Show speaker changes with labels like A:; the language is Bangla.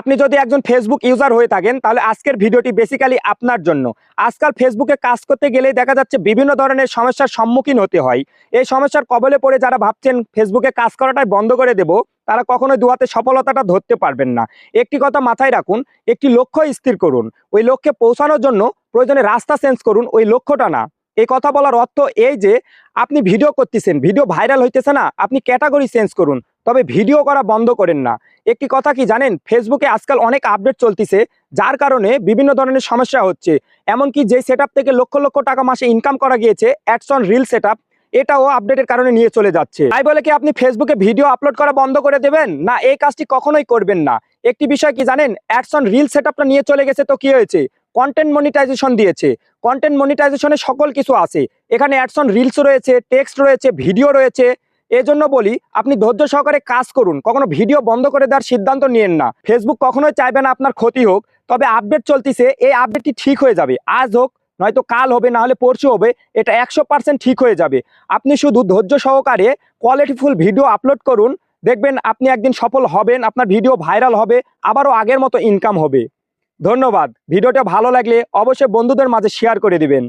A: আপনি যদি একজন ফেসবুক ইউজার হয়ে থাকেন তাহলে আজকের ভিডিওটি বেসিক্যালি আপনার জন্য। আজকাল ফেসবুকে কাজ করতে গেলেই দেখা যাচ্ছে বিভিন্ন ধরনের সমস্যার সম্মুখীন হতে হয়। এই সমস্যার কবলে পড়ে যারা ভাবছেন ফেসবুকে কাজ করাটাই বন্ধ করে দেব, তারা কখনোই দুহাতে সফলতাটা ধরতে পারবেন না। একটি কথা মাথায় রাখুন, একটি লক্ষ্য স্থির করুন, ওই লক্ষ্যে পৌঁছানোর জন্য প্রয়োজনে রাস্তা চেঞ্জ করুন, ওই লক্ষ্যটা না। এই কথা বলার অর্থ এই যে আপনি ভিডিও করতেছেন, ভিডিও ভাইরাল হইতেছে না, আপনি ক্যাটাগরি চেঞ্জ করুন, তবে ভিডিও করা বন্ধ করেন না। একটি কথা কি জানেন, ফেসবুকে আজকাল অনেক আপডেট চলতেছে, যার কারণে বিভিন্ন ধরনের সমস্যা হচ্ছে। এমনকি যে সেটআপ থেকে লক্ষ লক্ষ টাকা মাসে ইনকাম করা গিয়েছে, অ্যাডস অন রিল সেটআপ, এটাও আপডেটের কারণে নিয়ে চলে যাচ্ছে। তাই বলে কি আপনি ফেসবুকে ভিডিও আপলোড করা বন্ধ করে দেবেন? না, এই কাজটি কখনোই করবেন না। একটি বিষয় কি জানেন, অ্যাডস অন রিল সেটআপটা নিয়ে চলে গেছে তো কি হয়েছে, কন্টেন্ট মনিটাইজেশন দিয়েছে। কন্টেন্ট মনিটাইজেশনে সকল কিছু আছে, এখানে অ্যাডস অন রিলস রয়েছে, টেক্সট রয়েছে, ভিডিও রয়েছে। এজন্য বলি আপনি ধৈর্য সহকারে কাজ করুন, কখনো ভিডিও বন্ধ করে দেওয়ার সিদ্ধান্ত নিয়েন না। ফেসবুক কখনোই চাইবে না আপনার ক্ষতি হোক, তবে আপডেট চলতেছে, এই আপডেটটি ঠিক হয়ে যাবে। আজ হোক, নয়তো কাল হবে, না হলে পরশু হবে, এটা 100% ঠিক হয়ে যাবে। আপনি শুধু ধৈর্য সহকারে কোয়ালিটিফুল ভিডিও আপলোড করুন, দেখবেন আপনি একদিন সফল হবেন, আপনার ভিডিও ভাইরাল হবে, আবারও আগের মতো ইনকাম হবে। ধন্যবাদ। ভিডিওটা ভালো লাগলে অবশ্যই বন্ধুদের মাঝে শেয়ার করে দিবেন।